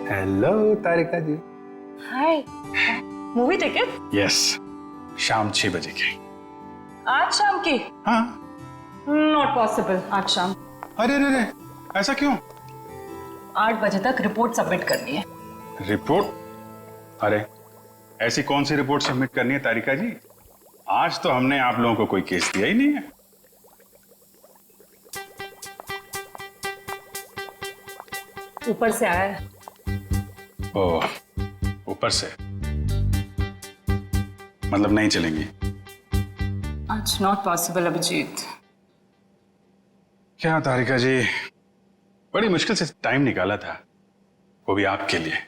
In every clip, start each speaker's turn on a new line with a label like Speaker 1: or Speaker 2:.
Speaker 1: Hello तारिका जी।
Speaker 2: हाय, movie ticket?
Speaker 1: Yes, शाम 6 बजे की।
Speaker 2: आज शाम की?
Speaker 1: हाँ।
Speaker 2: नॉट पॉसिबल आज शाम।
Speaker 1: अरे अरे अरे, ऐसा क्यों?
Speaker 2: 8 बजे तक रिपोर्ट सबमिट करनी है।
Speaker 1: रिपोर्ट? अरे ऐसी कौन सी रिपोर्ट सबमिट करनी है तारिका जी? आज तो हमने आप लोगों को कोई केस दिया ही नहीं है।
Speaker 2: ऊपर से आया है।
Speaker 1: ओह, ऊपर से मतलब नहीं चलेंगी?
Speaker 2: आज नॉट पॉसिबल अभिजीत।
Speaker 1: क्या तारिका जी, बड़ी मुश्किल से टाइम निकाला था, वो भी आपके लिए।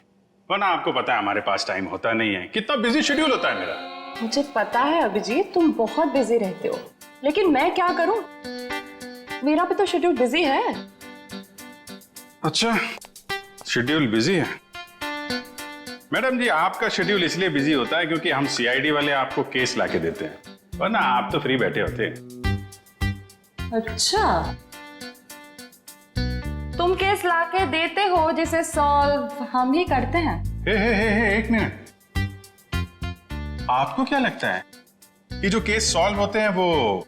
Speaker 1: वरना आपको पता है हमारे पास टाइम होता नहीं है, कितना बिजी शेड्यूल होता है मेरा।
Speaker 2: मुझे पता है अभिजीत, तुम बहुत बिजी रहते हो, लेकिन मैं क्या करूं? मेरा भी तो शेड्यूल बिजी है।
Speaker 1: अच्छा, शेड्यूल बिजी है? मैडम जी, आपका शेड्यूल इसलिए बिजी होता है क्योंकि हम सीआईडी वाले आपको केस लाके देते हैं, वरना आप तो फ्री बैठे होते हैं।
Speaker 2: अच्छा, तुम केस लाके देते हो जिसे सॉल्व हम ही करते हैं।
Speaker 1: हे, एक मिनट। आपको क्या लगता है कि जो केस सॉल्व होते हैं वो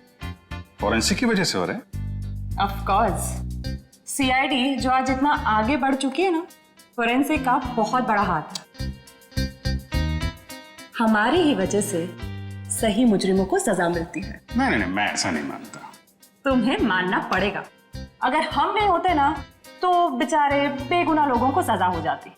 Speaker 1: फॉरेंसिक की वजह से हो रहे हैं?
Speaker 2: ऑफ कोर्स, सीआईडी जो आज इतना आगे बढ़ चुकी है ना, फोरेंसिक का बहुत बड़ा हाथ है। हमारी ही वजह से सही मुजरिमों को सजा मिलती है।
Speaker 1: नहीं, मैं ऐसा नहीं मानता।
Speaker 2: तुम्हें मानना पड़ेगा। अगर हम नहीं होते ना तो बेचारे बेगुनाह लोगों को सजा हो जाती।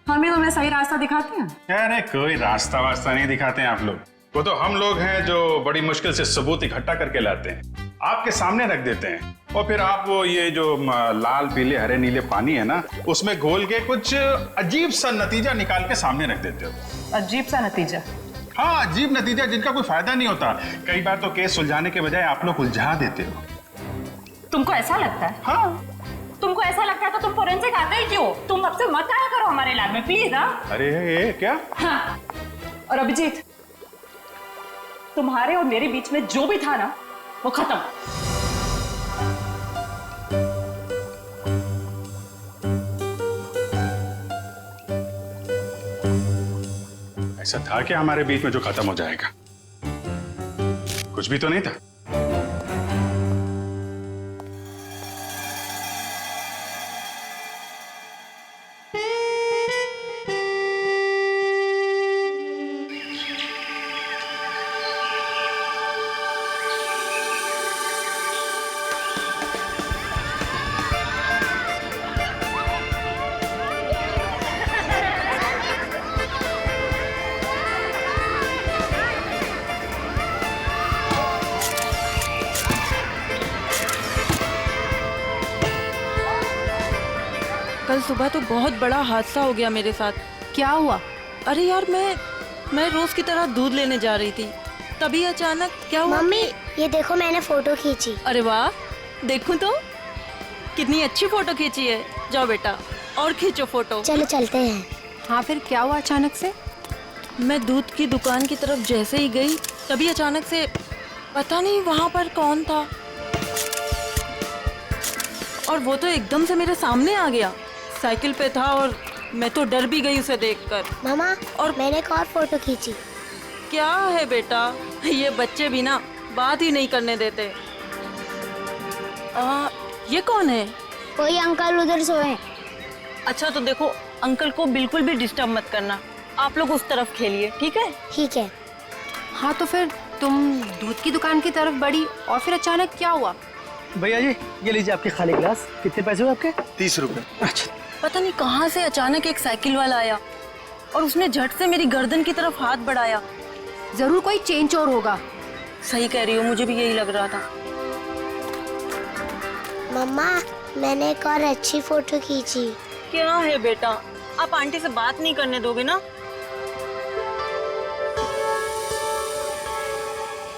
Speaker 2: हम ही तुम्हें सही रास्ता दिखाते हैं।
Speaker 1: अरे कोई रास्ता वास्ता नहीं दिखाते हैं आप लोग, वो तो हम लोग हैं जो बड़ी मुश्किल से सबूत इकट्ठा करके लाते हैं, आपके सामने रख देते हैं, और फिर आप वो ये जो लाल पीले हरे नीले पानी है ना, उसमें घोल के कुछ अजीब सा नतीजा निकाल के सामने रख देते हो।
Speaker 2: अजीब सा नतीजा?
Speaker 1: हाँ, अजीब नतीजा जिनका कोई फायदा नहीं होता। कई बार तो केस सुलझाने के बजाय आप लोग उलझा देते हो।
Speaker 2: तुमको ऐसा लगता है?
Speaker 1: हाँ।
Speaker 2: तुमको ऐसा लगता है तो तुम फोरेंसिक आते ही क्यों? तुम अब से मत आया करो हमारे लैब में प्लीज। हाँ?
Speaker 1: अरे ये क्या?
Speaker 2: हाँ। और अभिजीत, तुम्हारे और मेरे बीच में जो भी था ना, वो खत्म।
Speaker 1: ऐसा था क्या हमारे बीच में जो खत्म हो जाएगा? कुछ भी तो नहीं था।
Speaker 3: कल सुबह तो बहुत बड़ा हादसा हो गया मेरे साथ।
Speaker 4: क्या हुआ?
Speaker 3: अरे यार, मैं रोज की तरह दूध लेने जा रही थी, तभी अचानक क्या हुआ?
Speaker 5: मम्मी, ये देखो मैंने फोटो खींची।
Speaker 3: अरे वाह, देखूं तो कितनी अच्छी फोटो खींची है। जाओ बेटा और खींचो फोटो।
Speaker 5: चलो चलते हैं।
Speaker 4: हाँ, फिर क्या हुआ अचानक से?
Speaker 3: मैं दूध की दुकान की तरफ जैसे ही गई, तभी अचानक से पता नहीं वहां पर कौन था, और वो तो एकदम से मेरे सामने आ गया। साइकिल पे था और मैं तो डर भी गई उसे देखकर।
Speaker 5: मामा,
Speaker 3: और
Speaker 5: मैंने एक और फोटो खींची।
Speaker 3: क्या है बेटा, ये बच्चे भी ना बात ही नहीं करने देते। ये कौन है?
Speaker 5: कोई अंकल उधर सोए।
Speaker 3: अच्छा तो देखो, अंकल को बिल्कुल भी डिस्टर्ब मत करना, आप लोग उस तरफ खेलिए, ठीक है?
Speaker 5: ठीक है।
Speaker 4: हाँ, तो फिर तुम दूध की दुकान की तरफ बढ़ी और फिर अचानक क्या हुआ?
Speaker 6: भैया जी, ये लीजिए आपके खाली गिलास। कितने पैसे हुए आपके?
Speaker 1: 30 रुपए।
Speaker 6: अच्छा।
Speaker 3: पता नहीं कहाँ से अचानक एक साइकिल वाला आया और उसने झट से मेरी गर्दन की तरफ हाथ बढ़ाया।
Speaker 4: जरूर कोई चेन चोर होगा।
Speaker 3: सही कह रही हो, मुझे भी यही लग रहा था।
Speaker 5: मम्मा, मैंने एक और अच्छी फोटो खींची।
Speaker 3: क्या है बेटा, आप आंटी से बात नहीं करने दोगे ना?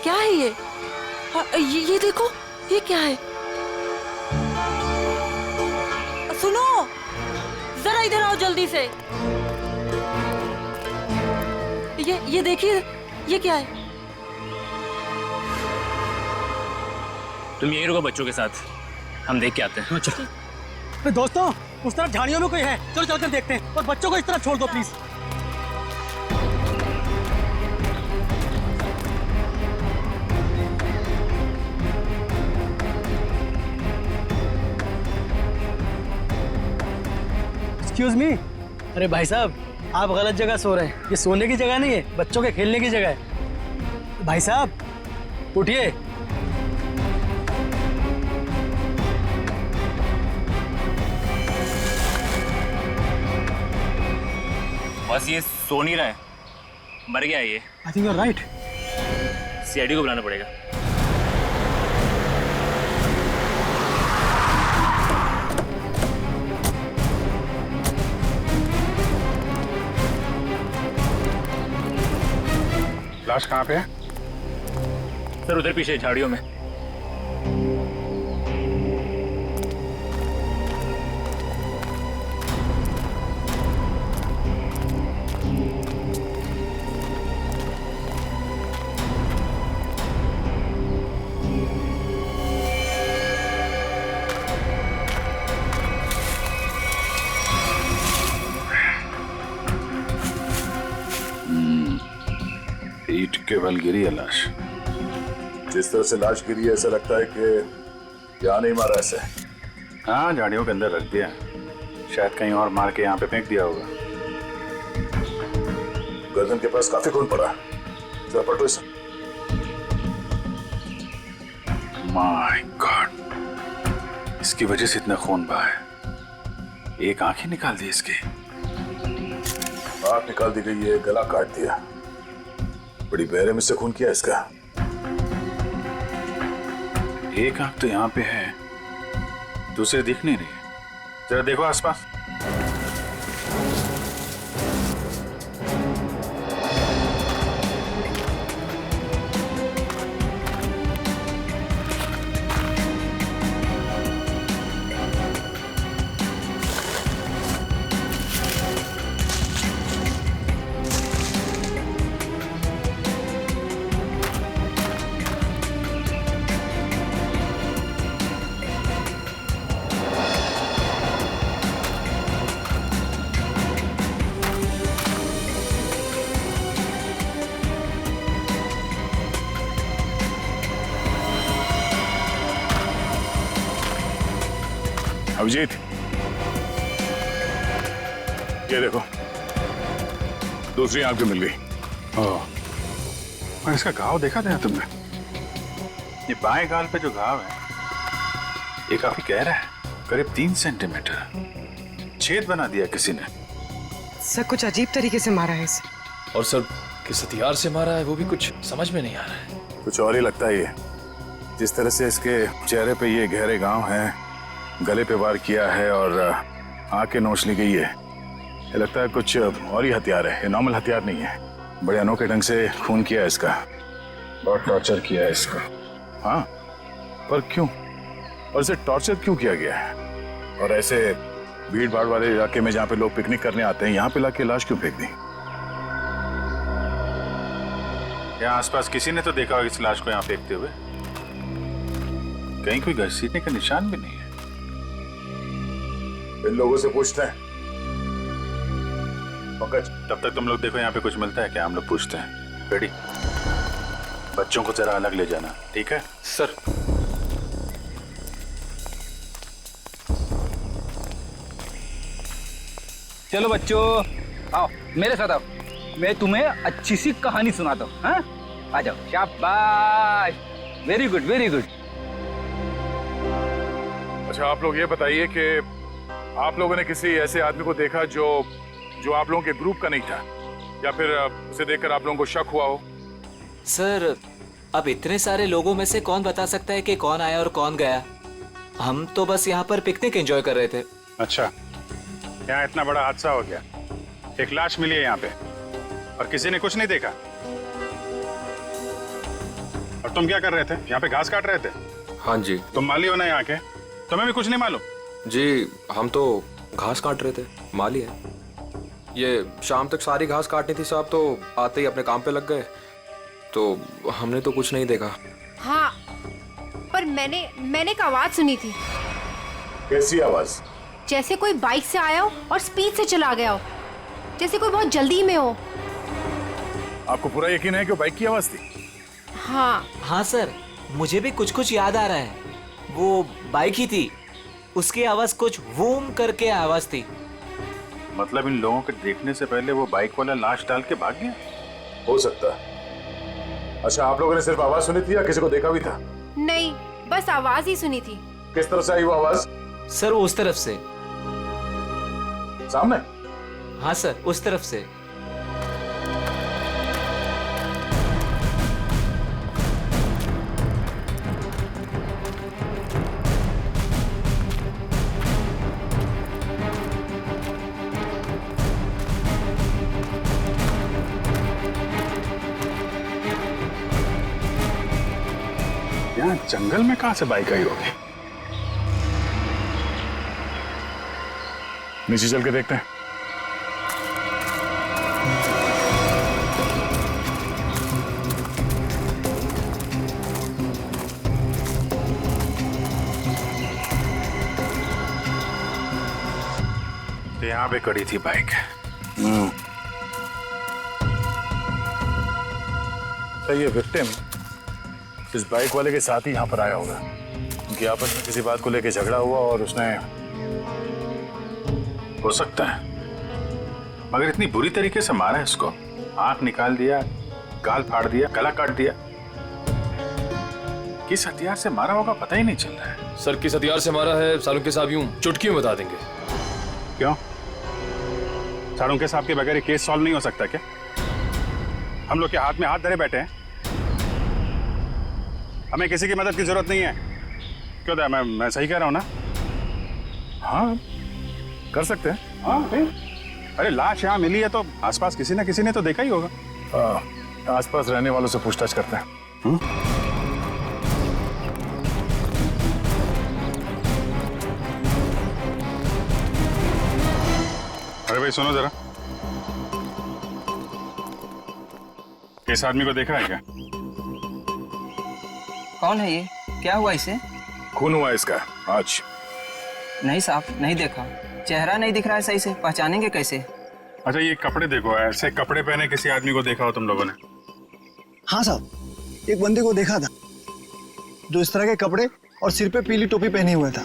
Speaker 3: क्या है ये? ये देखो, ये क्या है? सुनो, जरा इधर आओ जल्दी से। ये देखिए, ये क्या है?
Speaker 7: तुम यहीं रुको बच्चों के साथ, हम देख के आते हैं।
Speaker 6: दोस्तों, उस तरफ झाड़ियों में कोई है, चलो चलकर देखते हैं। और बच्चों को इस तरफ छोड़ दो प्लीज। Excuse me. अरे भाई साहब, आप गलत जगह सो रहे हैं। ये सोने की जगह नहीं है, बच्चों के खेलने की जगह है। भाई साहब उठिए।
Speaker 7: बस ये सो नहीं रहा है, मर गया है ये।
Speaker 6: I think you are right.
Speaker 7: CID को बुलाना पड़ेगा।
Speaker 1: लाश कहाँ पे है?
Speaker 7: सर उधर पीछे झाड़ियों में।
Speaker 1: ईंट के बल गिरी है लाश।
Speaker 8: जिस तरह से लाश गिरी है ऐसा लगता है कि यहाँ नहीं मारा ऐसे।
Speaker 1: हाँ, झाड़ियों के अंदर रख दिया, शायद कहीं और मार के यहाँ पे फेंक दिया होगा।
Speaker 8: गर्दन के पास काफी खून पड़ा, जरा पलटो इसे।
Speaker 1: माय गॉड, इसकी वजह से इतना खून बहा है। एक आंख ही निकाल दी इसकी।
Speaker 8: आंख निकाल दी गई है, गला काट दिया। बड़ी बेरहमी से खून किया इसका।
Speaker 1: एक आंख तो यहाँ पे है, दूसरे दिख नहीं रही। जरा देखो आसपास।
Speaker 8: अभिजीत, ये देखो, दूसरी आंख भी मिल गई।
Speaker 1: और इसका घाव देखा था तुमने? ये बाएं गाल पे जो घाव है ये काफी गहरा है, करीब 3 सेंटीमीटर। छेद बना दिया किसी ने।
Speaker 9: सर कुछ अजीब तरीके से मारा है इसे।
Speaker 10: और सर किस हथियार से मारा है वो भी कुछ समझ में नहीं आ रहा है।
Speaker 8: कुछ और ही लगता है ये। जिस तरह से इसके चेहरे पे ये गहरे घाव हैं, गले पे वार किया है और आंखें नोच ली गई है, ये लगता है कुछ और ही हथियार है। ये नॉर्मल हथियार नहीं है। बड़े अनोखे ढंग से खून किया है इसका, बहुत टॉर्चर किया है इसको। हाँ, पर क्यों? और इसे टॉर्चर क्यों किया गया है? और ऐसे भीड़ भाड़ वाले इलाके में जहाँ पे लोग पिकनिक करने आते हैं, यहाँ पे लाके लाश क्यों फेंक दी?
Speaker 1: यहाँ आसपास किसी ने तो देखा होगा इस लाश को यहाँ फेंकते हुए। कहीं कोई घसीटने का निशान भी नहीं है।
Speaker 8: इन लोगों से पूछते हैं। पंकज,
Speaker 1: तब तक तुम लोग देखो यहाँ पे कुछ मिलता है क्या, हम लोग पूछते हैं। रेडी? बच्चों को जरा अलग ले जाना, ठीक है?
Speaker 10: सर
Speaker 11: चलो बच्चों, आओ मेरे साथ आओ, मैं तुम्हें अच्छी सी कहानी सुनाता हूँ। हाँ, आ जाओ। शाबाश, वेरी गुड वेरी गुड।
Speaker 8: अच्छा, आप लोग ये बताइए कि आप लोगों ने किसी ऐसे आदमी को देखा जो आप लोगों के ग्रुप का नहीं था, या फिर उसे देखकर आप लोगों को शक हुआ हो?
Speaker 12: सर अब इतने सारे लोगों में से कौन बता सकता है कि कौन आया और कौन गया। हम तो बस यहाँ पर पिकनिक एंजॉय कर रहे थे।
Speaker 1: अच्छा, यहाँ इतना बड़ा हादसा हो गया, एक लाश मिली है यहाँ पे और किसी ने कुछ नहीं देखा। और तुम क्या कर रहे थे? यहाँ पे घास काट रहे थे?
Speaker 10: हाँ जी।
Speaker 1: तुम माली हो ना यहाँ के, तुम्हें भी कुछ नहीं मालूम?
Speaker 10: जी हम तो घास काट रहे थे, माली है। ये शाम तक सारी घास काटनी थी साहब, तो आते ही अपने काम पे लग गए, तो हमने तो कुछ नहीं देखा।
Speaker 4: हाँ, पर मैंने एक आवाज सुनी थी।
Speaker 8: कैसी आवाज?
Speaker 4: जैसे कोई बाइक से आया हो और स्पीड से चला गया हो, जैसे कोई बहुत जल्दी में हो।
Speaker 8: आपको पूरा यकीन है कि वो बाइक की आवाज थी?
Speaker 4: हाँ
Speaker 12: हाँ सर, मुझे भी कुछ कुछ याद आ रहा है। वो बाइक ही थी, उसकी आवाज कुछ वूम करके आवाज थी।
Speaker 8: मतलब इन लोगों के देखने से पहले वो बाइक वाला लाश डाल के भाग गया? हो सकता है। अच्छा, आप लोगों ने सिर्फ आवाज सुनी थी या किसी को देखा भी था?
Speaker 4: नहीं, बस आवाज ही सुनी थी।
Speaker 8: किस तरफ से आई वो आवाज?
Speaker 12: सर उस तरफ से।
Speaker 8: सामने?
Speaker 12: हाँ सर, उस तरफ से।
Speaker 1: यहाँ जंगल में कहां से बाइक आई होगी?
Speaker 8: नीचे चल के देखते हैं।
Speaker 1: तो यहाँ पे खड़ी थी बाइक।
Speaker 8: तो ये विक्टिम इस बाइक वाले के साथ ही यहाँ पर आया होगा। उनकी आपस में किसी बात को लेकर झगड़ा हुआ और उसने,
Speaker 1: हो सकता है, मगर इतनी बुरी तरीके से मारा है इसको। आंख निकाल दिया, गाल फाड़ दिया, गला काट दिया। किस हथियार से मारा होगा पता ही नहीं चल रहा है।
Speaker 10: सर किस हथियार से मारा है सालुंके साहब यूं चुटकी में बता देंगे।
Speaker 1: क्यों? सालुंके साहब के बगैर ये केस सॉल्व नहीं हो सकता क्या? हम लोग के हाथ में हाथ धरे बैठे हैं। हमें किसी की मदद की जरूरत नहीं है। क्यों दया, मैं सही कह रहा हूं ना?
Speaker 8: हाँ कर सकते हैं।
Speaker 1: हाँ नहीं। अरे लाश यहाँ मिली है तो आसपास किसी ना किसी ने तो देखा ही होगा।
Speaker 8: आसपास रहने वालों से पूछताछ करते हैं।
Speaker 1: अरे भाई सुनो जरा, इस आदमी को देखा है क्या?
Speaker 13: कौन है ये? क्या हुआ इसे?
Speaker 8: खून हुआ इसका आज।
Speaker 13: नहीं साहब, नहीं देखा। चेहरा नहीं दिख रहा है सही से, पहचानेंगे कैसे?
Speaker 1: अच्छा ये कपड़े देखो, ऐसे कपड़े पहने किसी आदमी को देखा हो तुम लोगों ने?
Speaker 6: हाँ साहब, एक बंदे को देखा था जो इस तरह के कपड़े और सिर पे पीली टोपी पहने हुआ था।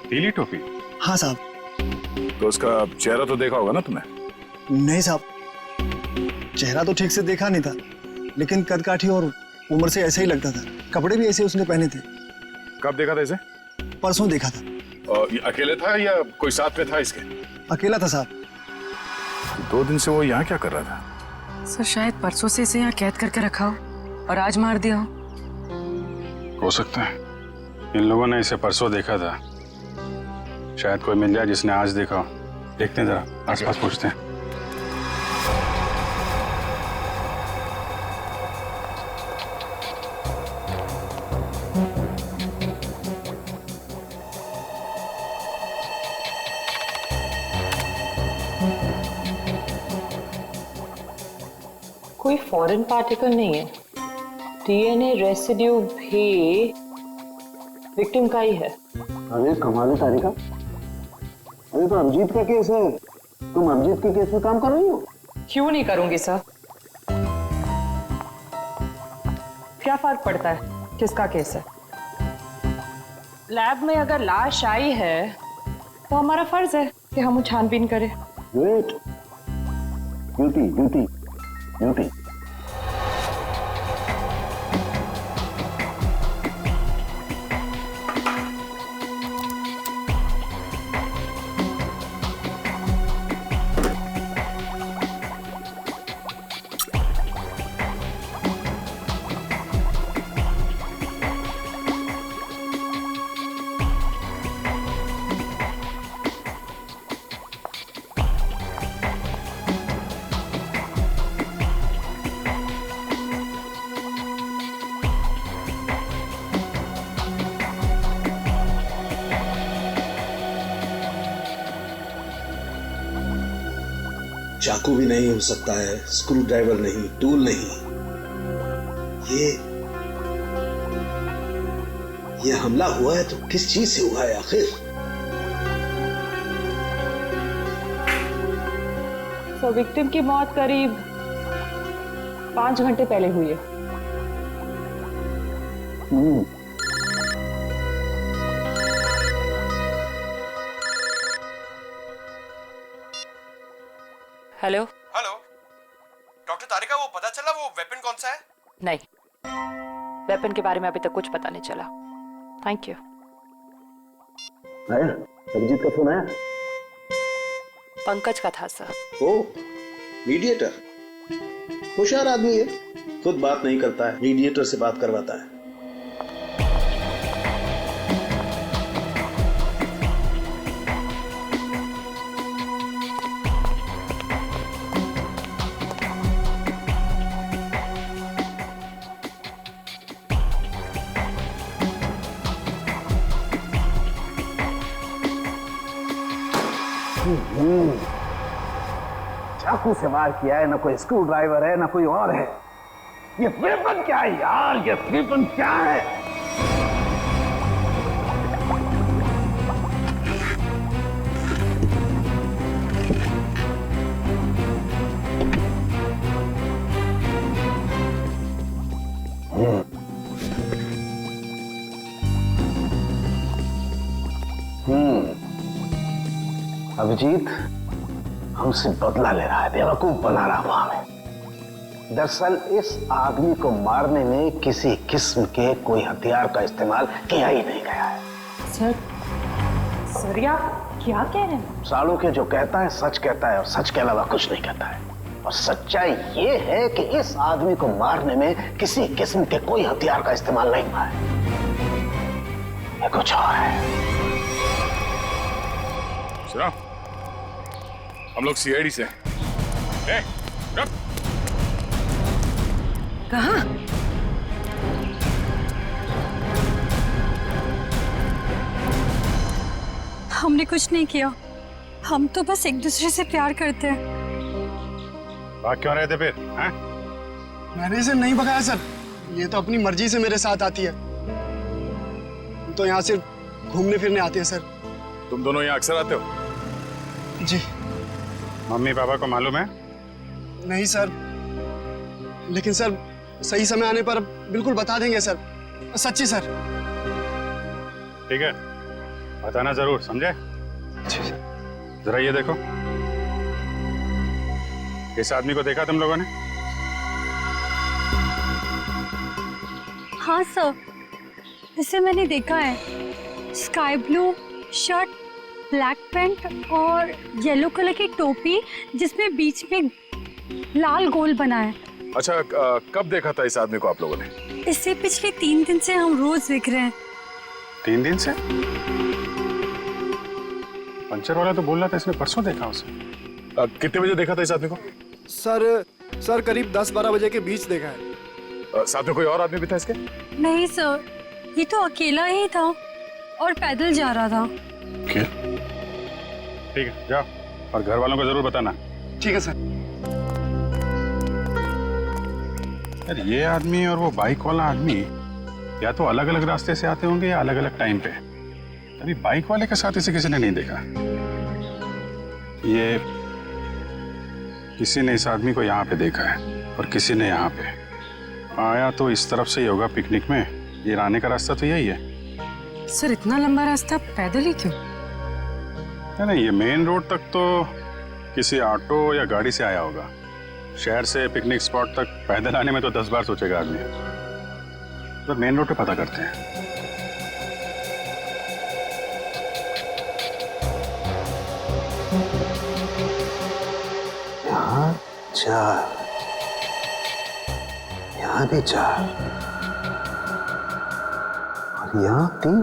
Speaker 1: पीली टोपी?
Speaker 6: हाँ साहब।
Speaker 8: तो उसका चेहरा तो देखा होगा ना तुमने?
Speaker 6: नहीं साहब, चेहरा तो ठीक से देखा नहीं था, लेकिन कद काठी और उम्र से ऐसा ही लगता था। कपड़े भी ऐसे उसने पहने थे।
Speaker 8: कब देखा था इसे?
Speaker 6: परसों देखा था।
Speaker 8: और ये अकेले था या कोई साथ में था इसके?
Speaker 6: अकेला था साहब।
Speaker 8: 2 दिन से वो यहाँ क्या कर रहा था?
Speaker 9: सर शायद परसों से इसे यहाँ कैद करके रखा हो और आज मार दिया
Speaker 1: हो सकता है इन लोगों ने इसे परसों देखा था। शायद कोई मिल जाए जिसने आज देखा हो। देखते हैं जरा, आसपास पूछते हैं।
Speaker 14: कोई फॉरेन पार्टिकल नहीं है। डीएनए रेसिड्यू भी विक्टिम का ही है।
Speaker 15: अरे कमाल है तारिका, अरे तो अमजीत का केस है, तुम अमजीत के केस में काम कर रही हो?
Speaker 14: क्यों नहीं करूंगी सर? क्या फर्क पड़ता है किसका केस है? लैब में अगर लाश आई है तो हमारा फर्ज है कि हम छानबीन करें।
Speaker 15: Wait, duty duty duty.
Speaker 16: चाकू भी नहीं हो सकता है, स्क्रू ड्राइवर नहीं, टूल नहीं। ये हमला हुआ है तो किस चीज से हुआ है आखिर?
Speaker 14: तो विक्टिम की मौत करीब 5 घंटे पहले हुई है।
Speaker 9: हेलो।
Speaker 17: हेलो डॉक्टर तारिका, वो पता चला वो वेपन कौन सा है?
Speaker 9: नहीं, वेपन के बारे में अभी तक कुछ पता नहीं चला। Thank you.
Speaker 15: आया अभिजीत का फोन आया?
Speaker 9: पंकज का था सर।
Speaker 16: ओ मीडिएटर, होशियार आदमी है, खुद बात नहीं करता है, मीडिएटर से बात करवाता है।
Speaker 15: चाकू से वार किया है, ना कोई स्क्रू ड्राइवर है, ना कोई और है। ये वेपन क्या है यार? ये वेपन क्या है? अभिजीत हमसे बदला ले रहा है, बेवकूफ बना रहा हुआ हमें। दरअसल इस आदमी को मारने में किसी किस्म के कोई हथियार का इस्तेमाल किया ही नहीं गया है।
Speaker 2: सर आप क्या कह रहे हैं?
Speaker 15: सालों के जो कहता है सच कहता है और सच के अलावा कुछ नहीं कहता है। और सच्चाई ये है कि इस आदमी को मारने में किसी किस्म के कोई हथियार का इस्तेमाल नहीं हुआ है। ये कुछ और है।
Speaker 8: सुनो, हम लोग सीआईडी से हैं।
Speaker 3: कहाँ?
Speaker 2: हमने कुछ नहीं किया, हम तो बस एक दूसरे से प्यार करते हैं।
Speaker 1: भाग क्यों रहे थे फिर? हैं?
Speaker 6: मैंने इसे नहीं भगाया सर, ये तो अपनी मर्जी से मेरे साथ आती है। हम तो यहाँ सिर्फ घूमने फिरने आते हैं सर।
Speaker 8: तुम दोनों यहाँ अक्सर आते हो?
Speaker 6: जी।
Speaker 1: मम्मी पापा को मालूम है?
Speaker 6: नहीं सर, लेकिन सर सही समय आने पर बिल्कुल बता देंगे सर, सच्ची सर।
Speaker 1: ठीक है, बताना जरूर, समझे? जरा ये देखो, इस आदमी को देखा तुम लोगों ने?
Speaker 2: हाँ सर, इसे मैंने देखा है। Sky blue shirt, black pant और येलो कलर की टोपी जिसमें बीच में लाल गोल बना है।
Speaker 8: अच्छा, कब देखा था इस आदमी को आप लोगों ने?
Speaker 2: इससे पिछले 3 दिन से हम रोज देख रहे हैं।
Speaker 1: 3 दिन से? पंचर वाला तो बोल रहा था इसने परसों देखा उसे।
Speaker 8: कितने बजे देखा था इस आदमी को?
Speaker 6: सर करीब 10-12 बजे के बीच देखा है।
Speaker 8: साथ में कोई और आदमी भी था इसके?
Speaker 2: नहीं सर, ये तो अकेला ही था और पैदल जा रहा था।
Speaker 1: ठीक है, जाओ और घर वालों को जरूर बताना।
Speaker 6: ठीक है सर।
Speaker 1: यार ये आदमी और वो बाइक वाला आदमी या तो अलग अलग रास्ते से आते होंगे या अलग अलग टाइम पे। अभी बाइक वाले के साथ इसे किसी ने नहीं देखा। ये किसी ने इस आदमी को यहाँ पे देखा है और किसी ने यहाँ पे। आया तो इस तरफ से ही होगा पिकनिक में। ये आने का रास्ता तो यही है।
Speaker 9: सर इतना लंबा रास्ता पैदल ही क्यों?
Speaker 1: नहीं, ये मेन रोड तक तो किसी ऑटो या गाड़ी से आया होगा। शहर से पिकनिक स्पॉट तक पैदल आने में तो 10 बार सोचेगा आदमी। तो मेन रोड पे पता करते हैं।
Speaker 15: यहाँ 4, यहाँ भी 4 और यहाँ 3।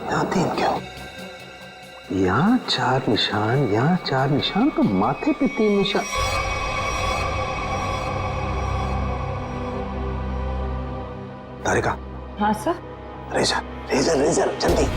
Speaker 15: यहाँ 3 क्यों? यहाँ 4 निशान, यहाँ 4 निशान, तो माथे पे 3 निशान। तारिका।
Speaker 14: हाँ सर।
Speaker 15: रेजर रेजर रेजर जल्दी।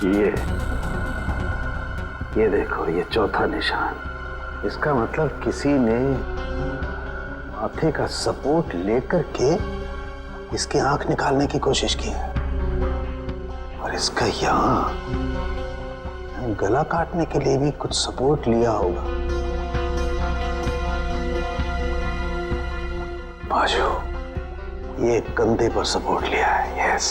Speaker 15: ये ये देखो, ये चौथा निशान। इसका मतलब किसी ने माथे का सपोर्ट लेकर के इसकी आंख निकालने की कोशिश की है। और इसका यहाँ गला काटने के लिए भी कुछ सपोर्ट लिया होगा। बाजू, ये कंधे पर सपोर्ट लिया है। यस।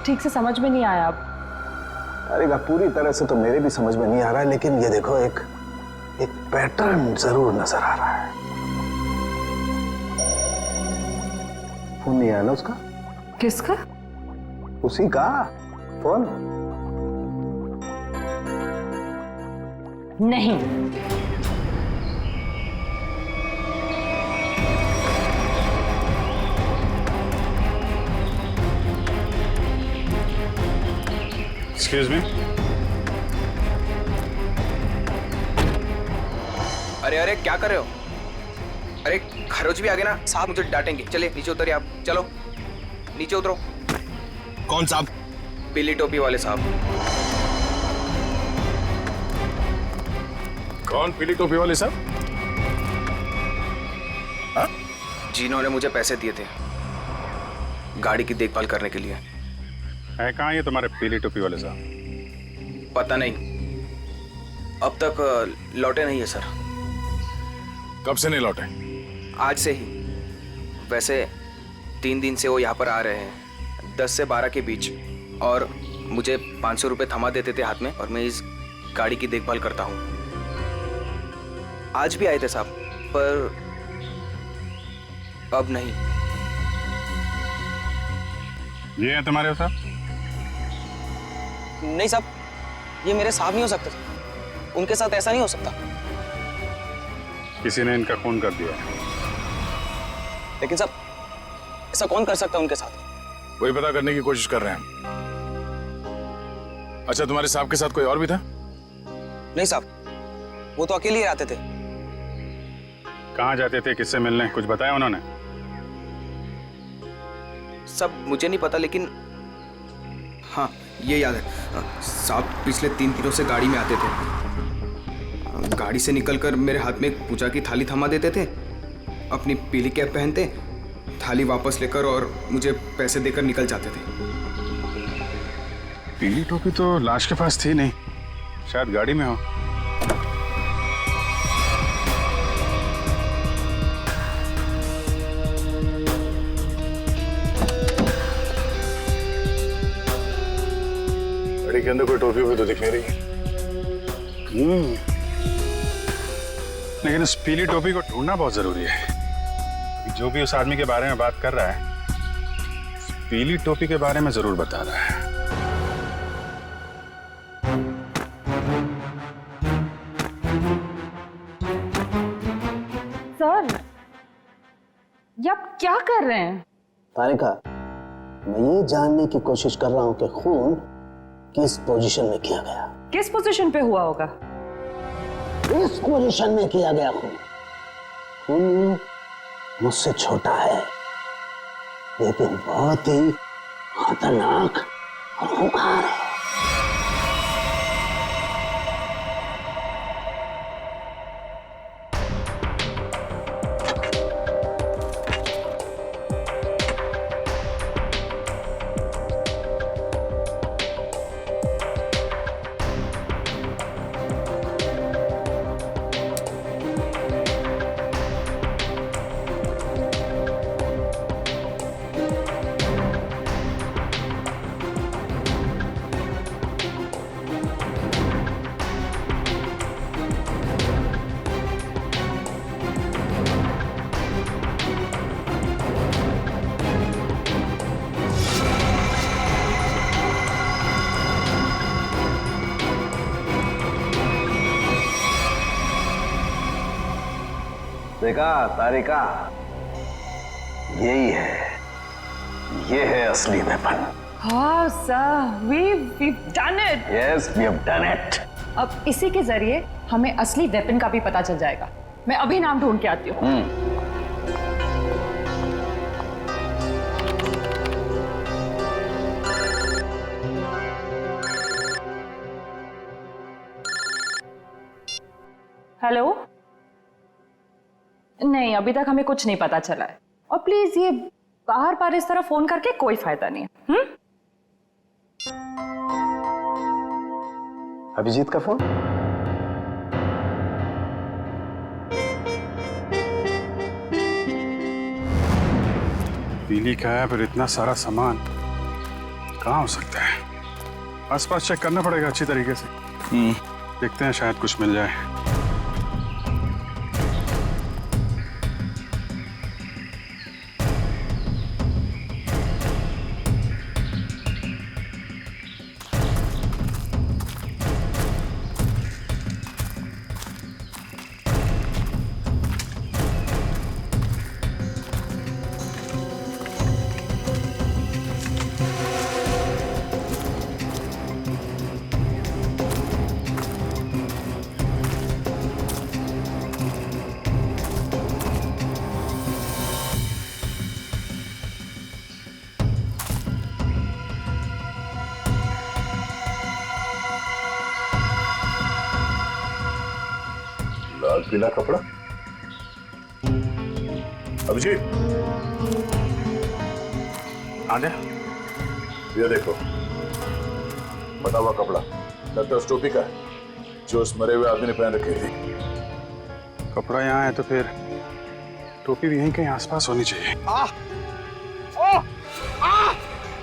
Speaker 14: ठीक से समझ में नहीं आया। अब
Speaker 15: अरे पूरी तरह से तो मेरे भी समझ में नहीं आ रहा है, लेकिन ये देखो एक पैटर्न जरूर नजर आ रहा है। फोन नहीं आया ना उसका?
Speaker 14: किसका?
Speaker 15: उसी का फोन।
Speaker 14: नहीं।
Speaker 1: Excuse me.
Speaker 13: अरे अरे क्या कर रहे हो? अरे खरोच भी आ गए ना साहब, मुझे डांटेंगे। चलिए नीचे उतरिए आप। चलो नीचे उतरो।
Speaker 17: कौन साहब?
Speaker 13: पीली टोपी वाले साहब।
Speaker 8: कौन पीली टोपी वाले साहब?
Speaker 13: जिन्होंने मुझे पैसे दिए थे गाड़ी की देखभाल करने के लिए।
Speaker 1: है कहाँ ये तुम्हारे पीली टोपी वाले साहब?
Speaker 13: पता नहीं, अब तक लौटे नहीं है सर।
Speaker 8: कब से नहीं लौटे?
Speaker 13: आज से ही। वैसे 3 दिन से वो यहाँ पर आ रहे हैं, 10 से 12 के बीच, और मुझे 500 रुपये थमा देते थे हाथ में, और मैं इस गाड़ी की देखभाल करता हूँ। आज भी आए थे साहब, पर अब नहीं।
Speaker 1: ये है तुम्हारे साहब?
Speaker 13: नहीं साहब, ये मेरे साहब नहीं हो सकते। उनके साथ ऐसा नहीं हो सकता।
Speaker 1: किसी ने इनका खून कर दिया।
Speaker 13: लेकिन साहब, ऐसा कौन कर सकता है उनके साथ?
Speaker 8: वही पता करने की कोशिश कर रहे हैं। अच्छा, तुम्हारे साहब के साथ कोई और भी था?
Speaker 13: नहीं साहब, वो तो अकेले ही रहते थे।
Speaker 1: कहाँ जाते थे, किससे मिलने, कुछ बताया उन्होंने?
Speaker 13: सब मुझे नहीं पता, लेकिन हाँ ये याद है साहब, पिछले 3 दिनों से गाड़ी में आते थे। गाड़ी से निकलकर मेरे हाथ में एक पूजा की थाली थमा देते थे, अपनी पीली कैप पहनते, थाली वापस लेकर और मुझे पैसे देकर निकल जाते थे।
Speaker 1: पीली टोपी तो लाश के पास थी नहीं, शायद गाड़ी में हो।
Speaker 8: गाड़ी के अंदर कोई टोपी भी तो दिख नहीं रही।
Speaker 1: लेकिन उस पीली टोपी को ढूंढना बहुत जरूरी है। जो भी उस आदमी के बारे में बात कर रहा है, उस पीली टोपी के बारे में जरूर बता रहा है।
Speaker 14: सर, ये आप क्या कर रहे हैं?
Speaker 15: तारिका, मैं ये जानने की कोशिश कर रहा हूं कि खून किस पोजीशन में किया गया।
Speaker 14: किस पोजीशन पे हुआ होगा?
Speaker 15: इस पोजीशन में किया गया खून। खून मुझसे छोटा है, लेकिन बहुत ही खतरनाक और खूंखार है। देखा तारिका, यही है, ये है असली वेपन।
Speaker 14: हाँ sir, we've done it.
Speaker 15: Yes, we have done it.
Speaker 14: अब इसी के जरिए हमें असली वेपन का भी पता चल जाएगा। मैं अभी नाम ढूंढ के आती हूँ।
Speaker 9: हेलो। नहीं, अभी तक हमें कुछ नहीं पता चला है। और प्लीज ये बार बार इस तरह फोन करके कोई फायदा नहीं है।
Speaker 15: अभिजीत का फोन?
Speaker 1: पीली का है, फिर इतना सारा सामान कहाँ हो सकता है? आसपास चेक करना पड़ेगा अच्छी तरीके से। देखते हैं, शायद कुछ मिल जाए।
Speaker 8: लाल पीला कपड़ा। अभिजीत,
Speaker 1: आ गया।
Speaker 8: ये देखो, बटा हुआ कपड़ा लगता है उस टोपी का है जो उस मरे हुए आदमी ने पहन रखी थी।
Speaker 1: कपड़ा यहाँ है तो फिर टोपी भी यहीं कहीं आसपास होनी चाहिए।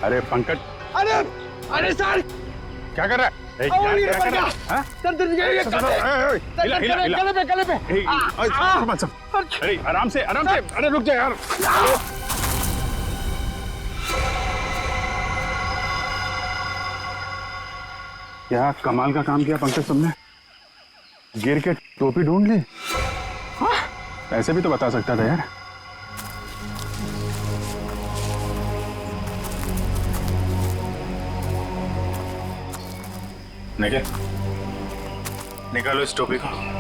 Speaker 1: अरे पंकज,
Speaker 6: अरे सर,
Speaker 1: क्या कर रहा है?
Speaker 6: गले पे।
Speaker 1: अरे आराम से, आराम से। अरे रुक जा यार। क्या कमाल का काम किया पंकज तुमने, गिर के टोपी ढूंढ ली। ऐसे भी तो बता सकता था यार। निकालो इस टोपी को।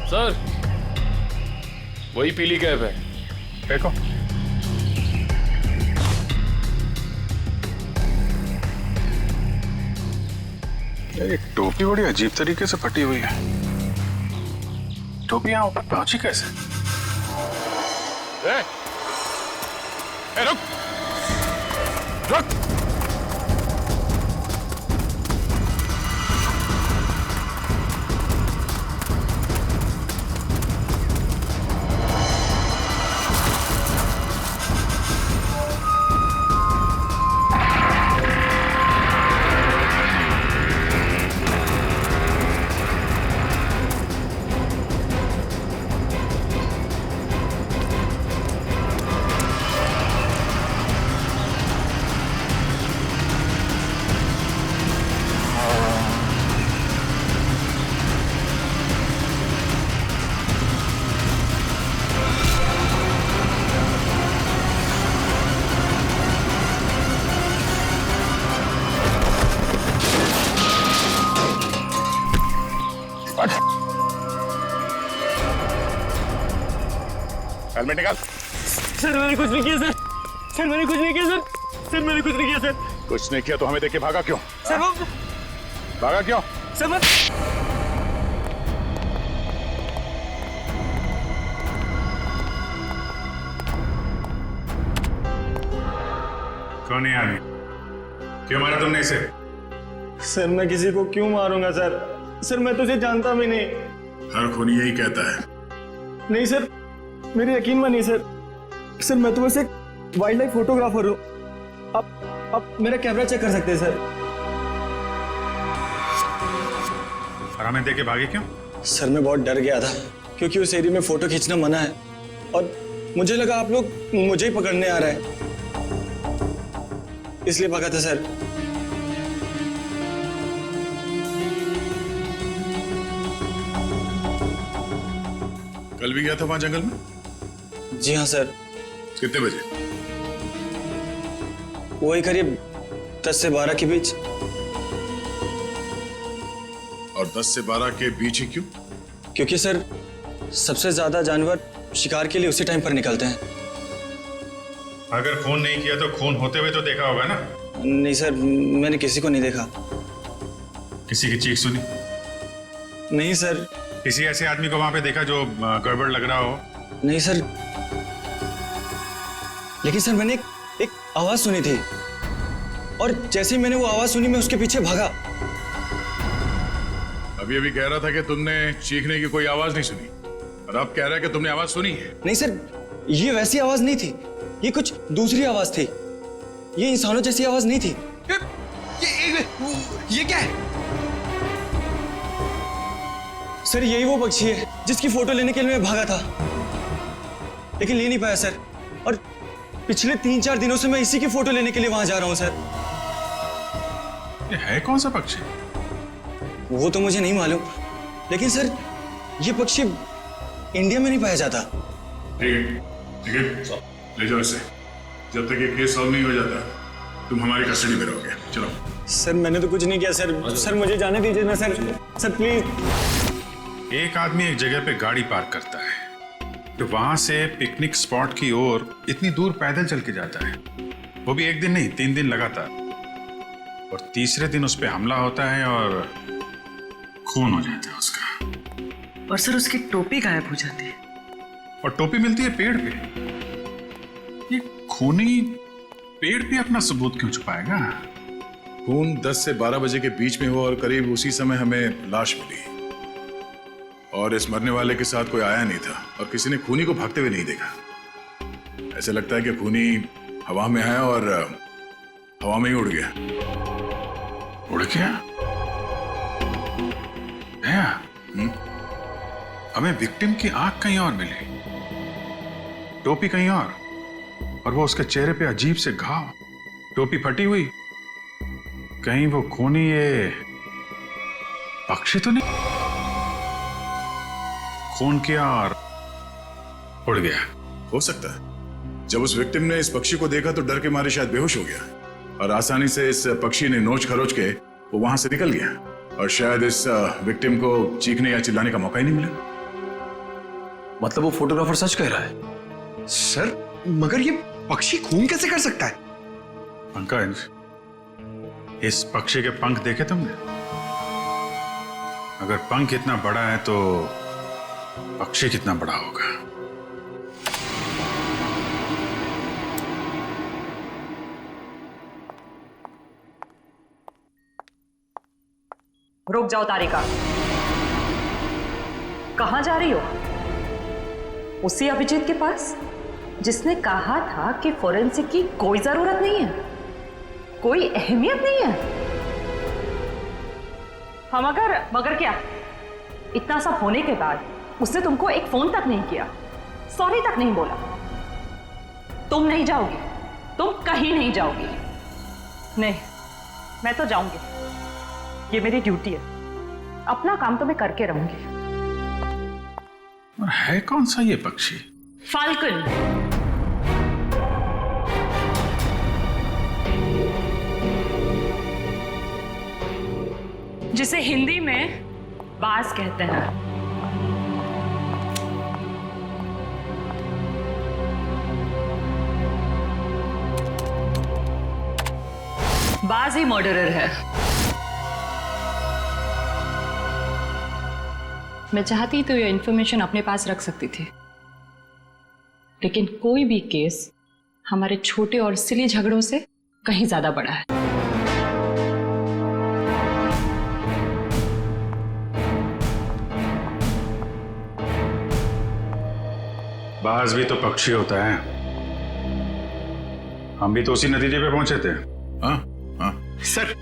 Speaker 10: सर, वही पीली कैब है।
Speaker 1: देखो, ये टोपी बड़ी अजीब तरीके से फटी हुई है। टोपी यहाँ ऊपर पहुंची कैसे? रुक रुक। हेलमेट निकाल।
Speaker 6: सर मैंने कुछ नहीं किया सर। सर मैंने कुछ नहीं किया सर। सर मैंने कुछ नहीं किया सर।
Speaker 1: कुछ नहीं किया तो हमें देख के भागा क्यों?
Speaker 6: सर वो
Speaker 1: भागा क्यों?
Speaker 6: सर मैं
Speaker 1: कौन है आदमी? क्यों मारा तुमने इसे?
Speaker 6: सर मैं किसी को क्यों मारूंगा सर? सर मैं तुझे जानता भी नहीं।
Speaker 8: हर खूनी यही कहता है।
Speaker 6: नहीं सर, मेरी यकीन मानिए सर। सर मैं तो बस एक वाइल्ड लाइफ फोटोग्राफर हूँ। आप मेरा कैमरा चेक कर सकते हैं सर।
Speaker 1: और हमें देख के भागे क्यों?
Speaker 6: सर मैं बहुत डर गया था क्योंकि उस एरिया में फोटो खींचना मना है और मुझे लगा आप लोग मुझे ही पकड़ने आ रहे हैं, इसलिए भागा था सर।
Speaker 8: कल भी गया था वहां जंगल में?
Speaker 6: जी हाँ सर।
Speaker 8: कितने बजे?
Speaker 6: वही करीब 10 से 12 के बीच।
Speaker 8: और 10 से 12 के बीच ही क्यों?
Speaker 6: क्योंकि सर सबसे ज्यादा जानवर शिकार के लिए उसी टाइम पर निकलते हैं।
Speaker 1: अगर खून नहीं किया तो खून होते हुए तो देखा होगा ना?
Speaker 6: नहीं सर, मैंने किसी को नहीं देखा।
Speaker 1: किसी की चीख सुनी?
Speaker 6: नहीं सर।
Speaker 1: किसी ऐसे आदमी को वहां पे देखा जो गड़बड़ लग रहा हो?
Speaker 6: नहीं सर, लेकिन सर मैंने एक आवाज सुनी थी और जैसे ही मैंने वो आवाज सुनी मैं उसके पीछे भागा।
Speaker 8: अभी अभी कह रहा था कि तुमने चीखने की कोई आवाज नहीं सुनी और अब कह रहा है कि तुमने आवाज सुनी है।
Speaker 6: नहीं सर, ये वैसी आवाज नहीं थी, ये कुछ दूसरी आवाज थी। ये इंसानों जैसी आवाज नहीं थी।
Speaker 17: ये क्या है?
Speaker 6: सर यही वो पक्षी है जिसकी फोटो लेने के लिए मैं भागा था, लेकिन ले नहीं पाया सर। और पिछले 3-4 दिनों से मैं इसी की फोटो लेने के लिए वहां जा रहा हूं सर।
Speaker 1: ये है कौन सा पक्षी?
Speaker 6: वो तो मुझे नहीं मालूम, लेकिन सर ये पक्षी इंडिया में नहीं पाया जाता।
Speaker 8: ठीक है, ले जाओ इसे। जब तक ये केस सॉल्व नहीं हो जाता तुम हमारी कस्टडी में रहोगे। चलो।
Speaker 6: सर मैंने तो कुछ नहीं किया सर। सर मुझे जाने दीजिए ना सर। Sir please.
Speaker 1: एक आदमी एक जगह पे गाड़ी पार्क करता है तो वहां से पिकनिक स्पॉट की ओर इतनी दूर पैदल चल के जाता है, वो भी एक दिन नहीं 3 दिन लगातार, और तीसरे दिन उस पर हमला होता है और खून हो जाता है उसका।
Speaker 3: और सर उसकी टोपी गायब हो जाती है।
Speaker 1: और टोपी मिलती है पेड़ पे। ये खूनी पेड़ पे अपना सबूत क्यों छुपाएगा?
Speaker 8: खून 10 से 12 बजे के बीच में हुआ और करीब उसी समय हमें लाश मिली और इस मरने वाले के साथ कोई आया नहीं था और किसी ने खूनी को भागते हुए नहीं देखा। ऐसे लगता है कि खूनी हवा में आया और हवा में ही उड़ गया।
Speaker 1: उड़ गया? हमें विक्टिम की आंख कहीं और मिली, टोपी कहीं और वो उसके चेहरे पे अजीब से घाव, टोपी फटी हुई। कहीं वो खूनी ये पक्षी तो नहीं? खून किया और उड़ गया।
Speaker 8: हो सकता है जब उस विक्टिम ने इस पक्षी को देखा तो डर के मारे शायद बेहोश हो गया और आसानी से इस पक्षी ने नोच खरोच के वो वहां से निकल गया और शायद इस विक्टिम को चीखने या चिल्लाने का मौका ही नहीं मिला।
Speaker 17: मतलब वो फोटोग्राफर सच कह रहा है? सर मगर ये पक्षी खून कैसे कर सकता है?
Speaker 1: पंकज, इस पक्षी के पंख देखे तुमने? अगर पंख इतना बड़ा है तो पक्षी कितना बड़ा होगा?
Speaker 9: रुक जाओ तारिका, कहां जा रही हो? उसी अभिजीत के पास जिसने कहा था कि फोरेंसिक की कोई जरूरत नहीं है, कोई अहमियत नहीं है। हम मगर क्या? इतना सब होने के बाद उसने तुमको एक फोन तक नहीं किया, सॉरी तक नहीं बोला। तुम नहीं जाओगी, तुम कहीं नहीं जाओगी। नहीं, मैं तो जाऊंगी, ये मेरी ड्यूटी है। अपना काम तो मैं करके रहूंगी।
Speaker 1: और है कौन सा ये पक्षी?
Speaker 9: फाल्कन। जिसे हिंदी में बाज कहते हैं। बाज ही मर्डरर है। मैं चाहती तो ये इंफॉर्मेशन अपने पास रख सकती थी, लेकिन कोई भी केस हमारे छोटे और सिली झगड़ों से कहीं ज्यादा बड़ा है।
Speaker 1: बाज भी तो पक्षी होता है। हम भी तो उसी नतीजे पे पहुंचे थे।
Speaker 8: हाँ हाँ
Speaker 17: सर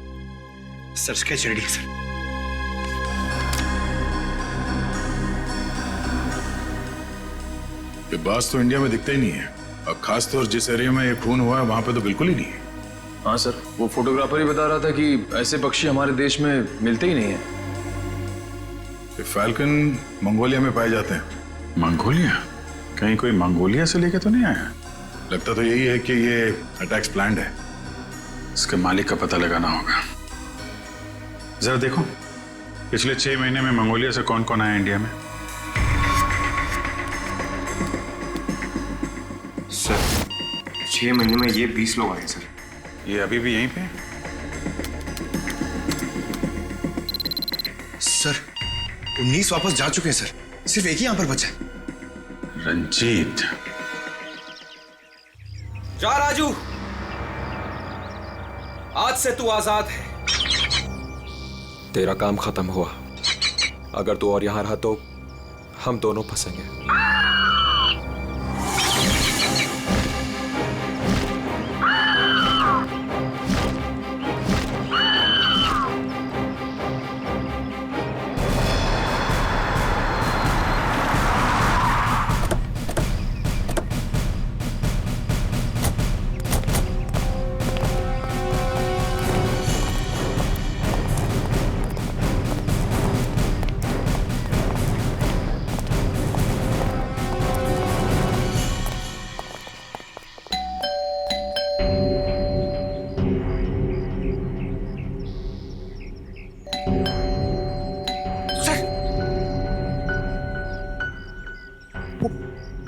Speaker 17: स्केच रेडी है सर।
Speaker 8: ये बाज तो इंडिया में दिखता ही नहीं है और खासतौर जिस एरिया में ये खून हुआ है वहां पे तो बिल्कुल ही नहीं है।
Speaker 10: हाँ सर, वो फोटोग्राफर ही बता रहा था कि ऐसे पक्षी हमारे देश में मिलते ही नहीं है।
Speaker 8: ये फैल्कन मंगोलिया में पाए जाते हैं
Speaker 1: मंगोलिया? कहीं कोई मंगोलिया से लेके तो नहीं आया? लगता तो यही है कि ये अटैक्स प्लान्ड है। इसके मालिक का पता लगाना होगा। जरा देखो पिछले 6 महीने में मंगोलिया से कौन कौन आया इंडिया में।
Speaker 13: सर 6 महीने में ये 20 लोग आए सर।
Speaker 1: ये अभी भी यहीं पे?
Speaker 17: सर 19 वापस जा चुके हैं सर, सिर्फ एक ही यहां पर बचा है।
Speaker 1: रंजीत।
Speaker 10: जा राजू, आज से तू आजाद है। तेरा काम खत्म हुआ। अगर तू और यहां रहा तो हम दोनों फंसेंगे।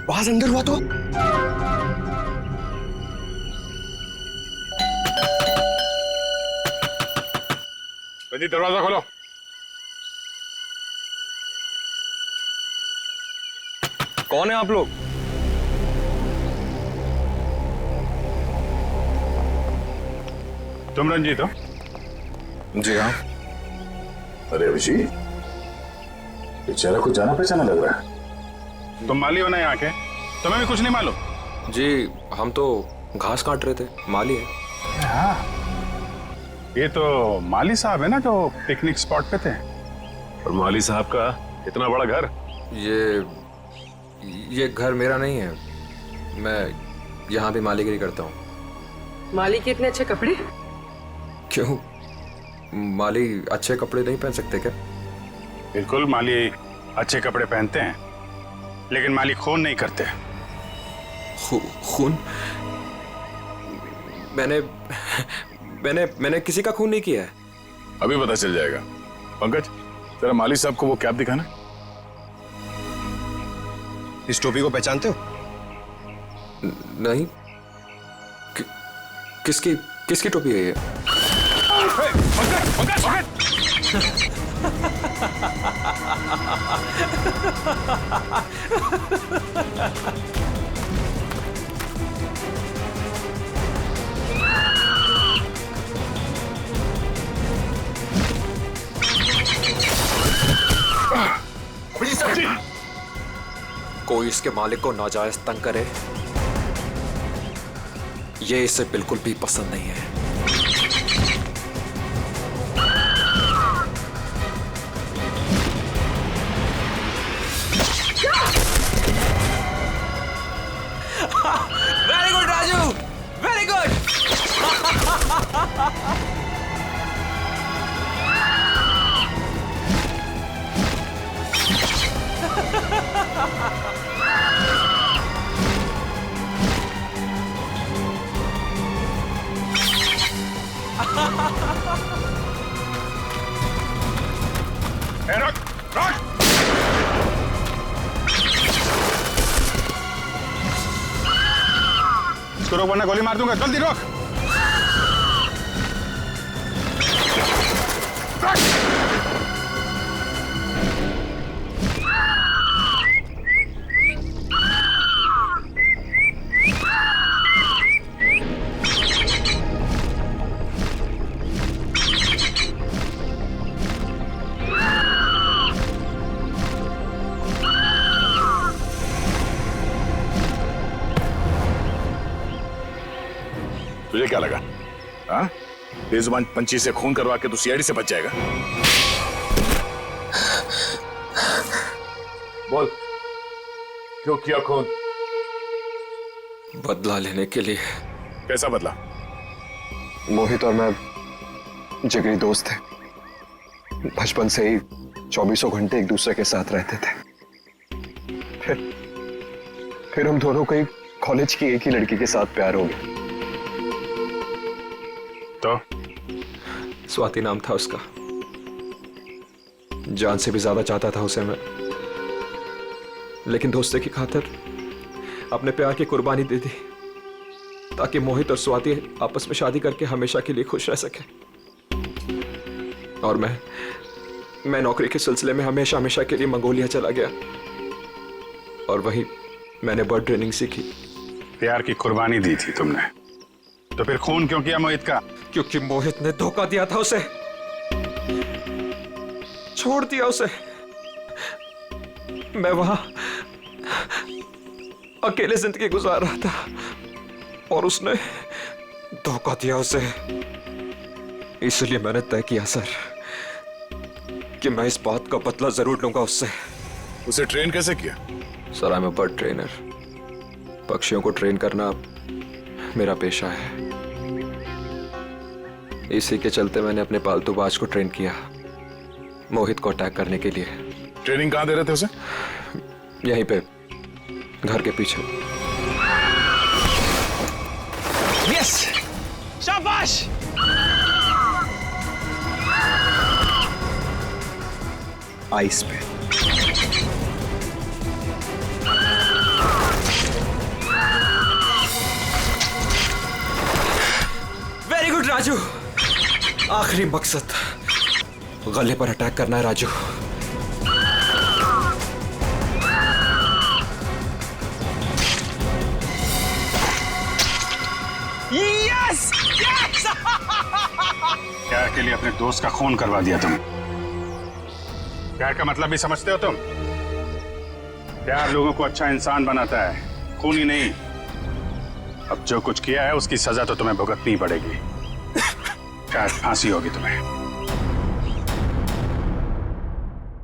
Speaker 17: बाज अंदर हुआ तो
Speaker 1: रंजीत दरवाजा खोलो।
Speaker 10: कौन है आप लोग?
Speaker 1: तुम रंजीत हो?
Speaker 8: जी हाँ। अरे अभिजीत, ये चेहरा कुछ जाना पहचाना लग रहा है।
Speaker 1: तुम माली हो ना यहाँ के? तुम्हें भी कुछ नहीं मालूम?
Speaker 10: जी हम तो घास काट रहे थे, माली है।
Speaker 1: हाँ, ये तो माली साहब है ना जो पिकनिक स्पॉट पे थे।
Speaker 8: और माली साहब का इतना बड़ा घर?
Speaker 10: ये घर मेरा नहीं है, मैं यहाँ भी मालीगिरी करता हूँ।
Speaker 14: माली के इतने अच्छे कपड़े?
Speaker 10: क्यों, माली अच्छे कपड़े नहीं पहन सकते क्या?
Speaker 1: बिल्कुल, माली अच्छे कपड़े पहनते हैं, लेकिन माली खून नहीं करते।
Speaker 10: खून? मैंने किसी का खून नहीं किया है।
Speaker 8: अभी पता चल जाएगा। पंकज, जरा माली साहब को वो कैप दिखाना।
Speaker 17: इस टोपी को पहचानते हो?
Speaker 10: नहीं। किसकी टोपी है ये? कोई इसके मालिक को नाजायज तंग करे, ये इसे बिल्कुल भी पसंद नहीं है।
Speaker 12: Very good Raju, very good.
Speaker 1: रुक, रुक। इसको रोक वरना गोली मार दूंगा। जल्दी रोक।
Speaker 8: तुझे क्या लगा? हाँ, बेजुबान पंछी से खून करवा के तू सीआईडी से बच जाएगा? बोल, क्यों किया खून?
Speaker 10: बदला लेने के लिए।
Speaker 8: कैसा बदला?
Speaker 17: मोहित और मैं जिगरी दोस्त थे, बचपन से ही 24 घंटे एक दूसरे के साथ रहते थे। फिर हम दोनों को एक कॉलेज की एक ही लड़की के साथ प्यार हो गया।
Speaker 1: तो
Speaker 10: स्वाति नाम था उसका। जान से भी ज्यादा चाहता था उसे मैं, लेकिन दोस्ती की खातिर अपने प्यार की कुर्बानी दे दी ताकि मोहित और स्वाति आपस में शादी करके हमेशा के लिए खुश रह सके। और मैं नौकरी के सिलसिले में हमेशा हमेशा के लिए मंगोलिया चला गया और वहीं मैंने बर्ड ट्रेनिंग सीखी।
Speaker 1: प्यार की कुर्बानी दी थी तुमने, तो फिर खून क्यों किया मोहित का?
Speaker 10: क्योंकि मोहित ने धोखा दिया था उसे, छोड़ दिया उसे। मैं वहां अकेले जिंदगी गुजार रहा था और उसने धोखा दिया उसे। इसलिए मैंने तय किया सर कि मैं इस बात का बदला जरूर लूंगा उससे।
Speaker 8: उसे ट्रेन कैसे किया?
Speaker 10: Sir, I am a bird trainer. पक्षियों को ट्रेन करना मेरा पेशा है। इसी के चलते मैंने अपने पालतू बाज को ट्रेन किया मोहित को अटैक करने के लिए।
Speaker 8: ट्रेनिंग कहां दे रहे थे उसे?
Speaker 10: यहीं पे, घर के पीछे।
Speaker 11: यस, शाबाश।
Speaker 17: आइस पे।
Speaker 10: Very good Raju. आखिरी मकसद गले पर अटैक करना है राजू।
Speaker 11: Yes yes.
Speaker 1: प्यार के लिए अपने दोस्त का खून करवा दिया तुम। प्यार का मतलब भी समझते हो तुम? प्यार लोगों को अच्छा इंसान बनाता है, खून ही नहीं। अब जो कुछ किया है उसकी सजा तो तुम्हें भुगतनी पड़ेगी। शायद फांसी होगी तुम्हें।